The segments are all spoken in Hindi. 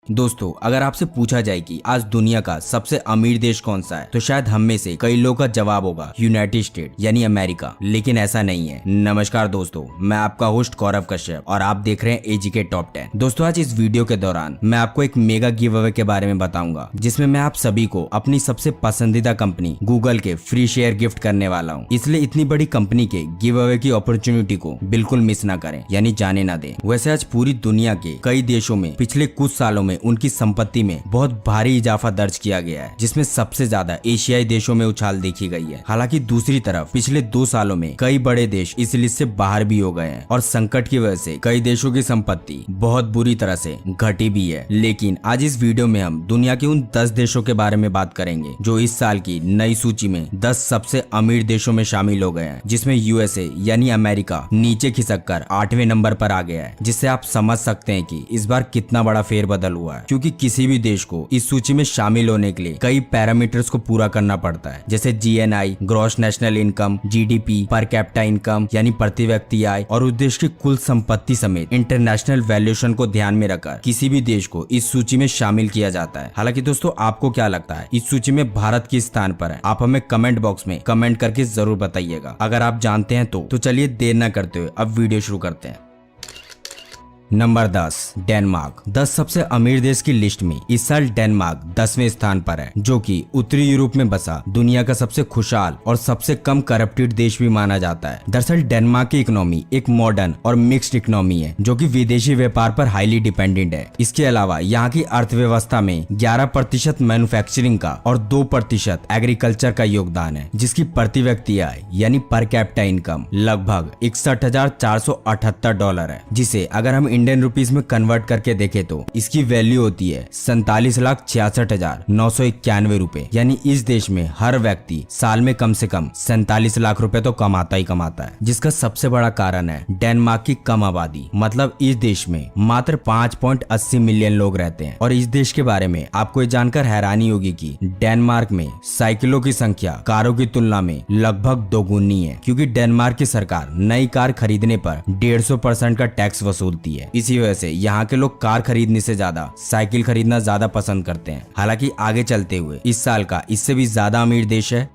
दोस्तों, अगर आपसे पूछा जाए कि आज दुनिया का सबसे अमीर देश कौन सा है तो शायद हम में से कई लोगों का जवाब होगा यूनाइटेड स्टेट यानी अमेरिका। लेकिन ऐसा नहीं है। नमस्कार दोस्तों, मैं आपका होस्ट गौरव कश्यप और आप देख रहे हैं एजी के टॉप 10। दोस्तों, आज इस वीडियो के दौरान मैं आपको एक मेगा गिव अवे के बारे में बताऊंगा जिसमें मैं आप सभी को अपनी सबसे पसंदीदा कंपनी गूगल के फ्री शेयर गिफ्ट करने वाला हूँ। इसलिए इतनी बड़ी कंपनी के गिव अवे की अपॉर्चुनिटी को बिल्कुल मिस ना करें, यानी जाने ना दें। वैसे आज पूरी दुनिया के कई देशों में पिछले कुछ सालों में उनकी संपत्ति में बहुत भारी इजाफा दर्ज किया गया है, जिसमें सबसे ज्यादा एशियाई देशों में उछाल देखी गई है। हालांकि दूसरी तरफ पिछले 2 सालों में कई बड़े देश इस लिस्ट से बाहर भी हो गए हैं और संकट की वजह से कई देशों की संपत्ति बहुत बुरी तरह से घटी भी है। लेकिन आज इस वीडियो में हम दुनिया के उन 10 देशों के बारे में बात करेंगे जो इस साल की नई सूची में 10 सबसे अमीर देशों में शामिल हो गए हैं, जिसमें यूएसए यानी अमेरिका नीचे खिसक कर 8वें नंबर पर आ गया है। जिससे आप समझ सकते हैं कि इस बार कितना बड़ा फेरबदल हुआ है, क्योंकि किसी भी देश को इस सूची में शामिल होने के लिए कई पैरामीटर्स को पूरा करना पड़ता है, जैसे GNI, gross national income, GDP, per capita income यानी प्रति व्यक्ति आय और उस देश की कुल संपत्ति समेत इंटरनेशनल वैल्यूएशन को ध्यान में रखकर किसी भी देश को इस सूची में शामिल किया जाता है। हालांकि दोस्तों, आपको क्या लगता है इस सूची में भारत किस स्थान पर है? आप हमें कमेंट बॉक्स में कमेंट करके जरूर बताइएगा। अगर आप जानते हैं तो चलिए देर न करते हुए अब वीडियो शुरू करते हैं। Number 10, Denmark. 10 सबसे अमीर देश की लिस्ट में इस साल डेनमार्क 10वें स्थान पर है, जो कि उत्तरी यूरोप में बसा दुनिया का सबसे खुशहाल और सबसे कम करप्टेड देश भी माना जाता है। दरअसल डेनमार्क की इकोनॉमी एक मॉडर्न और मिक्स्ड इकोनॉमी है, जो कि विदेशी व्यापार पर हाईली डिपेंडेंट है। इसके अलावा यहाँ की अर्थव्यवस्था में 11% मैन्युफैक्चरिंग का और 2% एग्रीकल्चर का योगदान है, जिसकी प्रति व्यक्ति आय यानी पर कैपिटा इनकम लगभग $61,478 है, जिसे अगर हम इंडियन रुपीस में कन्वर्ट करके देखें तो इसकी वैल्यू होती है 47,66,991 रुपए। यानी इस देश में हर व्यक्ति साल में कम से कम 47 लाख रुपए तो कमाता ही कमाता है, जिसका सबसे बड़ा कारण है डेनमार्क की कम आबादी। मतलब इस देश में मात्र 5.80 मिलियन लोग रहते हैं। और इस देश के बारे में आपको ये जानकर हैरानी होगी कि डेनमार्क में साइकिलों की संख्या कारों की तुलना में लगभग दोगुनी है, क्योंकि डेनमार्क की सरकार नई कार खरीदने पर 150% का टैक्स वसूलती है। इसी वजह से यहाँ के लोग कार खरीदने से ज्यादा साइकिल खरीदना ज्यादा पसंद करते हैं। हालांकि आगे चलते हुए इस साल का इससे भी ज्यादा अमीर देश है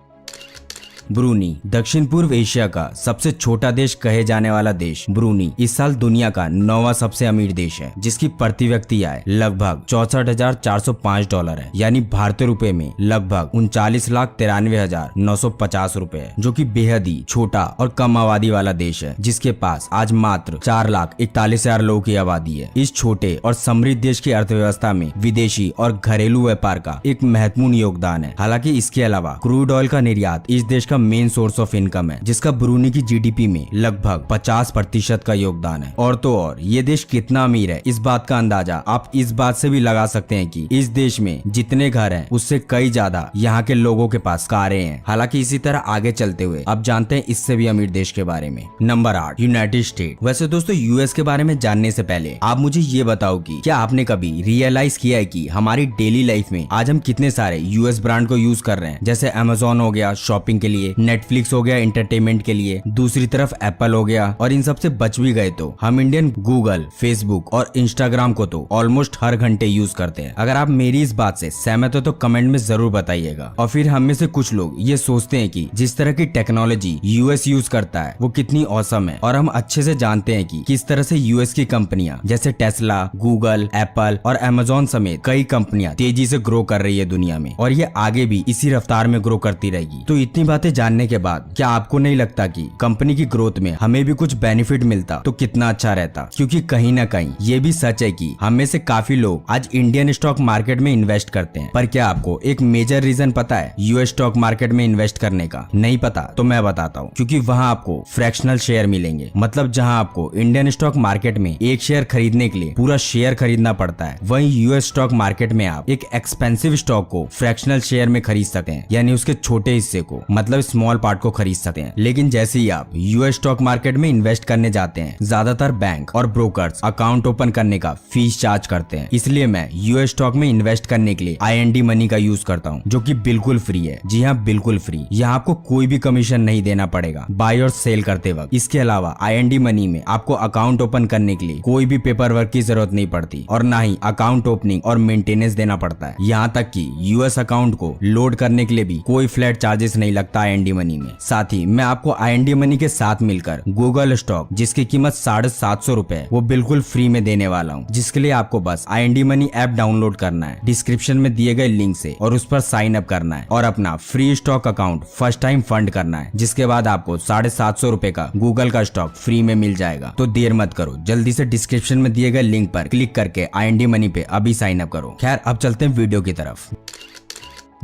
ब्रूनी। दक्षिण पूर्व एशिया का सबसे छोटा देश कहे जाने वाला देश ब्रूनी इस साल दुनिया का 9वां सबसे अमीर देश है, जिसकी प्रति व्यक्ति आय लगभग $64,405 है, यानी भारतीय रुपए में लगभग 39,93,950 रुपए है, जो कि बेहद ही छोटा और कम आबादी वाला देश है, जिसके पास आज मात्र 4,41,000 लोगों की आबादी है। इस छोटे और समृद्ध देश की अर्थव्यवस्था में विदेशी और घरेलू व्यापार का एक महत्वपूर्ण योगदान है। हालांकि इसके अलावा क्रूड ऑयल का निर्यात इस देश का मेन सोर्स ऑफ इनकम है, जिसका ब्रूनी की जीडीपी में लगभग 50% का योगदान है। और तो और ये देश कितना अमीर है, इस बात का अंदाजा आप इस बात से भी लगा सकते हैं कि इस देश में जितने घर हैं उससे कई ज्यादा यहाँ के लोगों के पास कारें हैं। हालांकि इसी तरह आगे चलते हुए अब जानते हैं इससे भी अमीर देश के बारे में। Number 8, United state. वैसे दोस्तों, यूएस के बारे में जानने से पहले आप मुझे ये बताओ कि क्या आपने कभी रियलाइज किया है कि हमारी डेली लाइफ में आज हम कितने सारे यूएस ब्रांड को यूज कर रहे हैं, जैसे अमेजोन हो गया शॉपिंग के लिए, नेटफ्लिक्स हो गया एंटरटेनमेंट के लिए, दूसरी तरफ एप्पल हो गया। और इन सब से बच भी गए तो हम इंडियन गूगल, फेसबुक और इंस्टाग्राम को तो ऑलमोस्ट हर घंटे यूज करते हैं। अगर आप मेरी इस बात से सहमत हो तो कमेंट में जरूर बताइएगा। और फिर हम में से कुछ लोग ये सोचते हैं कि जिस तरह की टेक्नोलॉजी यूएस यूज करता है वो कितनी औसम है, और हम अच्छे से जानते हैं कि किस तरह से यूएस की कंपनियां जैसे टेस्ला, गूगल, एप्पल और अमेजोन समेत कई कंपनियां तेजी से ग्रो कर रही है दुनिया में, और ये आगे भी इसी रफ्तार में ग्रो करती रहेगी। तो इतनी बातें जानने के बाद क्या आपको नहीं लगता कि कंपनी की ग्रोथ में हमें भी कुछ बेनिफिट मिलता तो कितना अच्छा रहता? क्योंकि कहीं ना कहीं ये भी सच है कि हम में से काफी लोग आज इंडियन स्टॉक मार्केट में इन्वेस्ट करते हैं। पर क्या आपको एक मेजर रीजन पता है यूएस स्टॉक मार्केट में इन्वेस्ट करने का? नहीं पता तो मैं बताता हूँ। क्योंकि वहाँ आपको फ्रैक्शनल शेयर मिलेंगे, मतलब जहाँ आपको इंडियन स्टॉक मार्केट में एक शेयर खरीदने के लिए पूरा शेयर खरीदना पड़ता है, वहीं यूएस स्टॉक मार्केट में आप एक एक्सपेंसिव स्टॉक को फ्रैक्शनल शेयर में खरीद सकते हैं, यानी उसके छोटे हिस्से को। मतलब स्मॉल पार्ट को खरीद सकते हैं। लेकिन जैसे ही आप यूएस स्टॉक मार्केट में इन्वेस्ट करने जाते हैं, ज्यादातर बैंक और ब्रोकर्स अकाउंट ओपन करने का फीस चार्ज करते हैं। इसलिए मैं यूएस स्टॉक में इन्वेस्ट करने के लिए IND मनी का यूज करता हूँ, जो कि बिल्कुल फ्री है। जी हाँ, बिल्कुल फ्री। यहाँ आपको कोई भी कमीशन नहीं देना पड़ेगा बाय और सेल करते वक्त। इसके अलावा IND मनी में आपको अकाउंट ओपन करने के लिए कोई भी पेपर वर्क की जरूरत नहीं पड़ती और ना ही अकाउंट ओपनिंग और मेंटेनेंस देना पड़ता है। यहाँ तक कि यूएस अकाउंट को लोड करने के लिए भी कोई फ्लैट चार्जेस नहीं लगता IND मनी में। साथ ही मैं आपको IND मनी के साथ मिलकर गूगल स्टॉक, जिसकी कीमत 750 रुपए, वो बिल्कुल फ्री में देने वाला हूँ, जिसके लिए आपको बस IND मनी ऐप डाउनलोड करना है, डिस्क्रिप्शन में दिए गए लिंक से, और उस पर साइन अप करना है और अपना free stock account first time fund करना है, जिसके बाद आपको 750 रुपए का गूगल का स्टॉक फ्री में मिल जाएगा। तो देर मत करो, जल्दी से डिस्क्रिप्शन में दिए गए लिंक पर क्लिक करके IND मनी पे अभी साइन अप करो। खैर, अब चलते हैं वीडियो की तरफ।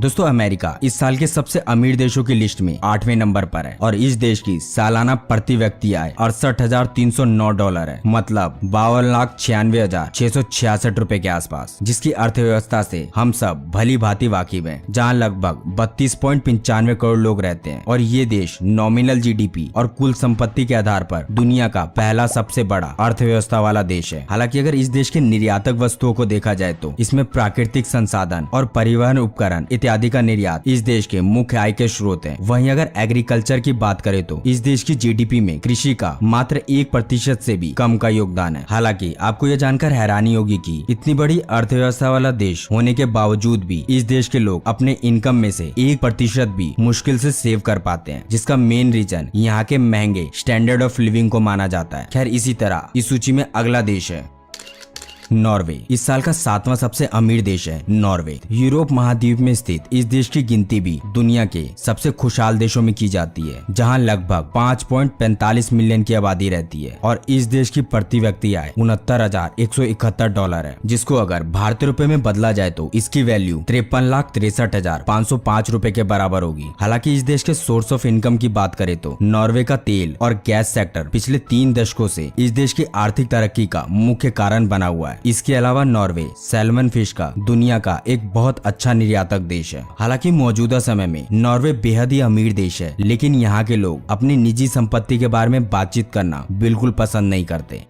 दोस्तों, अमेरिका इस साल के सबसे अमीर देशों की लिस्ट में 8वें नंबर पर है और इस देश की सालाना प्रति व्यक्ति आय $68,309 है, मतलब 52,96,666 रुपए के आसपास, जिसकी अर्थव्यवस्था से हम सब भली भांति वाकिफ हैं, जहां लगभग 32.95 करोड़ लोग रहते हैं और ये देश नॉमिनल GDP और कुल संपत्ति के आधार पर दुनिया का पहला सबसे बड़ा अर्थव्यवस्था वाला देश है। हालांकि अगर इस देश के निर्यातक वस्तुओं को देखा जाए तो इसमें प्राकृतिक संसाधन और परिवहन उपकरण इत्यादि का निर्यात इस देश के मुख्य आय के स्रोत है। वहीं अगर एग्रीकल्चर की बात करें तो इस देश की GDP में कृषि का मात्र 1% से भी कम का योगदान है। हालांकि आपको यह जानकर हैरानी होगी कि इतनी बड़ी अर्थव्यवस्था वाला देश होने के बावजूद भी इस देश के लोग अपने इनकम में से 1% भी मुश्किल से सेव कर पाते हैं, जिसका मेन रीजन यहाँ के महंगे स्टैंडर्ड ऑफ लिविंग को माना जाता है। खैर, इसी तरह इस सूची में अगला देश है नॉर्वे। इस साल का 7वां सबसे अमीर देश है नॉर्वे। यूरोप महाद्वीप में स्थित इस देश की गिनती भी दुनिया के सबसे खुशहाल देशों में की जाती है, जहां लगभग 5.45 मिलियन की आबादी रहती है और इस देश की प्रति व्यक्ति आय $69,171 है, जिसको अगर भारतीय रुपए में बदला जाए तो इसकी वैल्यू 53,63,505 रुपए के बराबर होगी। हालांकि इस देश के सोर्स ऑफ इनकम की बात करें तो नॉर्वे का तेल और गैस सेक्टर पिछले 3 दशकों से इस देश की आर्थिक तरक्की का मुख्य कारण बना हुआ है। इसके अलावा नॉर्वे सैल्मन फिश का दुनिया का एक बहुत अच्छा निर्यातक देश है। हालांकि मौजूदा समय में नॉर्वे बेहद ही अमीर देश है, लेकिन यहाँ के लोग अपनी निजी संपत्ति के बारे में बातचीत करना बिल्कुल पसंद नहीं करते।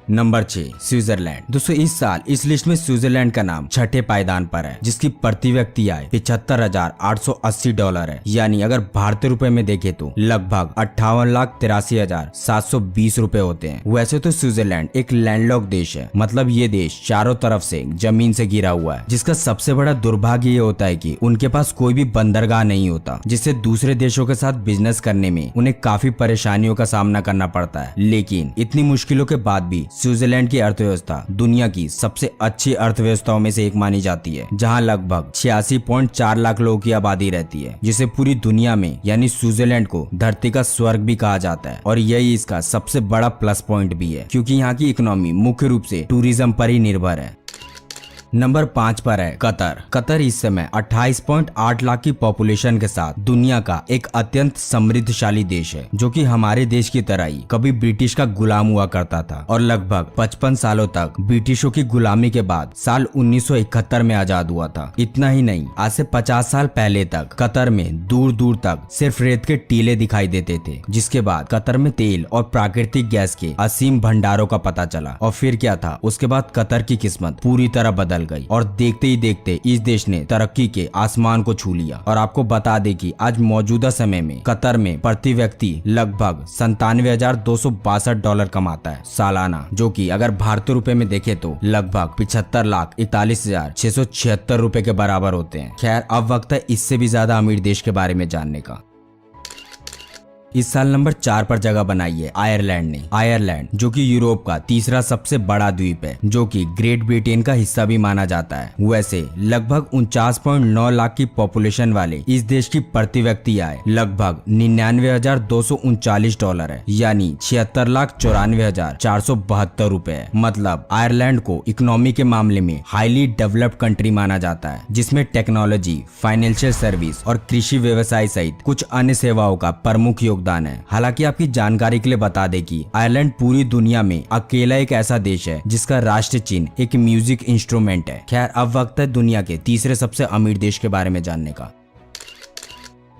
Number 6, Switzerland. दोस्तों, इस साल इस लिस्ट में स्विट्जरलैंड का नाम 6ठे पायदान पर है, जिसकी प्रति व्यक्ति आय $75,880 है, यानी अगर भारतीय रुपए में देखे तो लगभग 58,83,720 रुपए होते हैं। वैसे तो स्विट्जरलैंड एक लैंडलॉक देश है, मतलब ये देश चारों तरफ से जमीन से घिरा हुआ है, जिसका सबसे बड़ा दुर्भाग्य ये होता है कि उनके पास कोई भी बंदरगाह नहीं होता, जिससे दूसरे देशों के साथ बिजनेस करने में उन्हें काफी परेशानियों का सामना करना पड़ता है। लेकिन इतनी मुश्किलों के बाद भी स्विट्जरलैंड की अर्थव्यवस्था दुनिया की सबसे अच्छी अर्थव्यवस्थाओं में से एक मानी जाती है, जहां लगभग 86.4 लाख लोगों की आबादी रहती है, जिसे पूरी दुनिया में यानी स्विट्जरलैंड को धरती का स्वर्ग भी कहा जाता है। और यही इसका सबसे बड़ा प्लस पॉइंट भी है, क्योंकि यहाँ की इकोनॉमी मुख्य रूप से टूरिज्म पर ही निर्भर है। नंबर 5 पर है कतर। कतर इस समय 28.8 लाख की पॉपुलेशन के साथ दुनिया का एक अत्यंत समृद्धशाली देश है, जो कि हमारे देश की तरह ही कभी ब्रिटिश का गुलाम हुआ करता था और लगभग 55 सालों तक ब्रिटिशों की गुलामी के बाद साल 1971 में आजाद हुआ था। इतना ही नहीं, आज से 50 साल पहले तक कतर में दूर दूर तक सिर्फ रेत के टीले दिखाई देते थे, जिसके बाद कतर में तेल और प्राकृतिक गैस के असीम भंडारों का पता चला। और फिर क्या था, उसके बाद कतर की किस्मत पूरी तरह बदल गई और देखते ही देखते इस देश ने तरक्की के आसमान को छू लिया। और आपको बता दें कि आज मौजूदा समय में कतर में प्रति व्यक्ति लगभग $97,262 कमाता है सालाना, जो कि अगर भारतीय रुपए में देखे तो लगभग 75,41,676 रुपए के बराबर होते हैं। खैर, अब वक्त है इससे भी ज्यादा अमीर देश के बारे में जानने का। इस साल नंबर 4 पर जगह बनाई है आयरलैंड ने। आयरलैंड जो कि यूरोप का तीसरा सबसे बड़ा द्वीप है, जो कि ग्रेट ब्रिटेन का हिस्सा भी माना जाता है। वैसे लगभग 49.9 लाख की पॉपुलेशन वाले इस देश की प्रति व्यक्ति आय लगभग $99,239 है, यानी $76,94,472 रुपए है। मतलब आयरलैंड को इकोनॉमी के मामले में हाईली डेवलप्ड कंट्री माना जाता है, जिसमें टेक्नोलॉजी, फाइनेंशियल सर्विस और कृषि व्यवसाय सहित कुछ अन्य सेवाओं का प्रमुख योगदान है। हालांकि आपकी जानकारी के लिए बता दें कि आयरलैंड पूरी दुनिया में अकेला एक ऐसा देश है जिसका राष्ट्रीय चिन्ह एक म्यूजिक इंस्ट्रूमेंट है। खैर, अब वक्त है दुनिया के तीसरे सबसे अमीर देश के बारे में जानने का।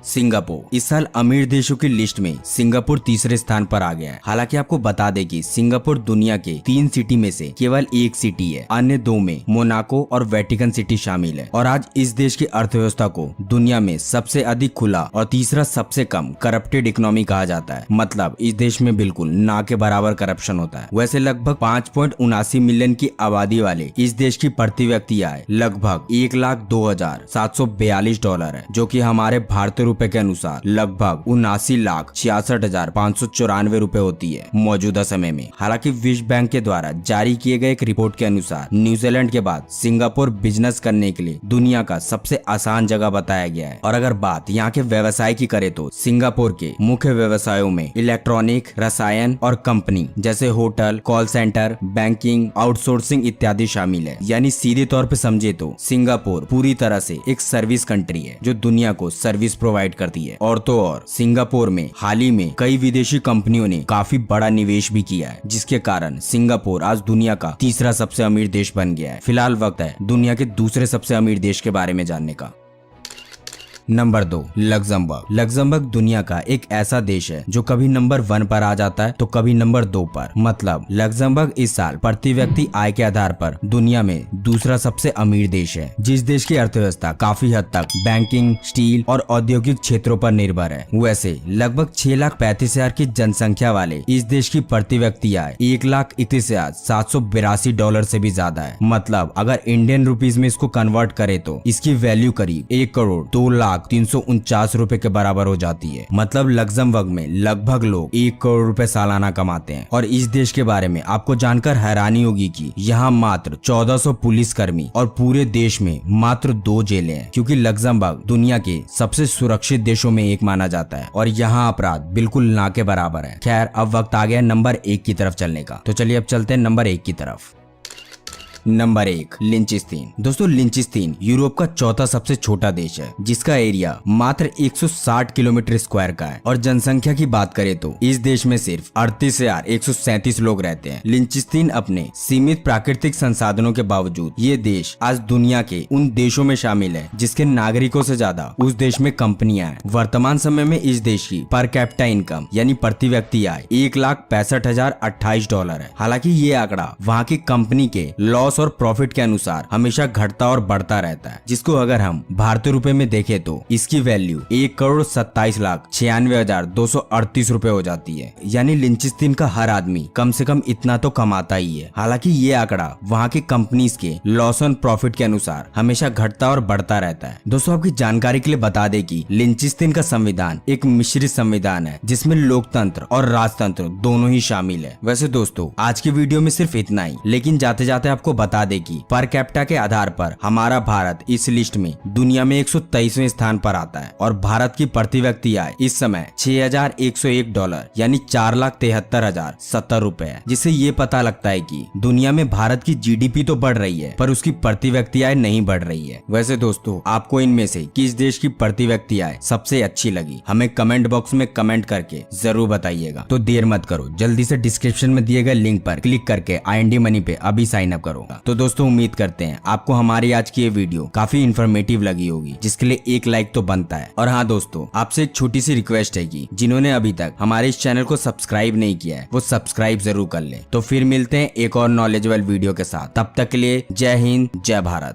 सिंगापुर। इस साल अमीर देशों की लिस्ट में सिंगापुर तीसरे स्थान पर आ गया है। हालांकि आपको बता दें कि सिंगापुर दुनिया के 3 सिटी में से केवल एक सिटी है, अन्य 2 में मोनाको और वेटिकन सिटी शामिल है। और आज इस देश की अर्थव्यवस्था को दुनिया में सबसे अधिक खुला और तीसरा सबसे कम करप्टेड इकोनॉमी कहा जाता है। मतलब इस देश में बिल्कुल ना के बराबर करप्शन होता है। वैसे लगभग 5.79 मिलियन की आबादी वाले इस देश की प्रति व्यक्ति आय लगभग $1,02,742 है, जो कि हमारे भारतीय रुपए के अनुसार लगभग 79,66,594 रुपए होती है मौजूदा समय में। हालांकि विश्व बैंक के द्वारा जारी किए गए एक रिपोर्ट के अनुसार न्यूजीलैंड के बाद सिंगापुर बिजनेस करने के लिए दुनिया का सबसे आसान जगह बताया गया है। और अगर बात यहाँ के व्यवसाय की करें तो सिंगापुर के मुख्य व्यवसायों में इलेक्ट्रॉनिक, रसायन और कंपनी जैसे hotel, call centre, banking, outsourcing इत्यादि शामिल है। यानी सीधे तौर पे समझे तो सिंगापुर पूरी तरह से एक सर्विस कंट्री है जो दुनिया को सर्विस प्रोवाइड करती है। और तो और सिंगापुर में हाल ही में कई विदेशी कंपनियों ने काफी बड़ा निवेश भी किया है, जिसके कारण सिंगापुर आज दुनिया का तीसरा सबसे अमीर देश बन गया है। फिलहाल वक्त है दुनिया के दूसरे सबसे अमीर देश के बारे में जानने का। Number 2, Luxembourg. लग्जमबर्ग दुनिया का एक ऐसा देश है जो कभी नंबर 1 पर आ जाता है तो कभी नंबर 2 पर। मतलब लग्जमबर्ग इस साल प्रति व्यक्ति आय के आधार पर दुनिया में दूसरा सबसे अमीर देश है, जिस देश की अर्थव्यवस्था काफी हद तक बैंकिंग, स्टील और औद्योगिक क्षेत्रों पर निर्भर है। वैसे लगभग 6,35,000 की जनसंख्या वाले इस देश की प्रति व्यक्ति आय $1,31,782 से भी ज्यादा है। मतलब अगर इंडियन रुपीज में इसको कन्वर्ट करे तो इसकी वैल्यू करीब 1,02,349 रुपए के बराबर हो जाती है। मतलब लग्जमबर्ग में लगभग लोग 1 करोड़ रुपए सालाना कमाते हैं। और इस देश के बारे में आपको जानकर हैरानी होगी कि यहाँ मात्र 1400 पुलिस कर्मी और पूरे देश में मात्र 2 जेलें हैं, क्योंकि लग्जमबर्ग दुनिया के सबसे सुरक्षित देशों में एक माना जाता है और यहाँ अपराध बिल्कुल ना के बराबर है। खैर अब वक्त आ गया नंबर 1 की तरफ चलने का, तो चलिए अब चलते हैं नंबर 1 की तरफ। नंबर 1, लिंचस्टीन। दोस्तों लिंचस्टीन यूरोप का चौथा सबसे छोटा देश है, जिसका एरिया मात्र 160 किलोमीटर स्क्वायर का है। और जनसंख्या की बात करें तो इस देश में सिर्फ 38,137 लोग रहते हैं। लिंचस्टीन अपने सीमित प्राकृतिक संसाधनों के बावजूद ये देश आज दुनिया के उन देशों में शामिल है जिसके नागरिकों से ज्यादा उस देश में कंपनियां हैं। वर्तमान समय में इस देश की पर कैपिटा इनकम यानी प्रति व्यक्ति आय $1,65,028 है। हालांकि ये आंकड़ा वहाँ की कंपनी के लॉस और प्रॉफिट के अनुसार हमेशा घटता और बढ़ता रहता है, जिसको अगर हम भारतीय रुपए में देखें तो इसकी वैल्यू 1,27,96,238 रुपए हो जाती है। यानी लिंचस्टीन का हर आदमी कम से कम इतना तो कमाता ही है। हालांकि ये आंकड़ा वहाँ की कंपनीज के लॉस और प्रॉफिट के अनुसार हमेशा घटता और बढ़ता रहता है। दोस्तों आपकी जानकारी के लिए बता दें कि लिंचस्टीन का संविधान एक मिश्रित संविधान है, जिसमें लोकतंत्र और राजतंत्र दोनों ही शामिल है। वैसे दोस्तों आज की वीडियो में सिर्फ इतना ही, लेकिन जाते जाते आपको बता दें कि पर कैपिटा के आधार पर हमारा भारत इस लिस्ट में दुनिया में 123वें स्थान पर आता है और भारत की प्रति व्यक्ति आय इस समय $6,101 यानी $4,73,070 रुपए है, जिससे ये पता लगता है कि दुनिया में भारत की जीडीपी तो बढ़ रही है पर उसकी प्रति व्यक्ति आय नहीं बढ़ रही है। वैसे दोस्तों आपको इनमें से किस देश की प्रति व्यक्ति आय सबसे अच्छी लगी हमें कमेंट बॉक्स में कमेंट करके जरूर बताइएगा। तो देर मत करो, जल्दी से डिस्क्रिप्शन में दिए गए लिंक पर क्लिक करके IND मनी पे अभी साइन अप करो। तो दोस्तों उम्मीद करते हैं आपको हमारी आज की ये वीडियो काफी इन्फॉर्मेटिव लगी होगी, जिसके लिए एक लाइक तो बनता है। और हाँ दोस्तों आपसे एक छोटी सी रिक्वेस्ट है कि जिन्होंने अभी तक हमारे इस चैनल को सब्सक्राइब नहीं किया है वो सब्सक्राइब जरूर कर ले। तो फिर मिलते हैं एक और नॉलेजेबल वीडियो के साथ, तब तक के लिए जय हिंद, जय भारत।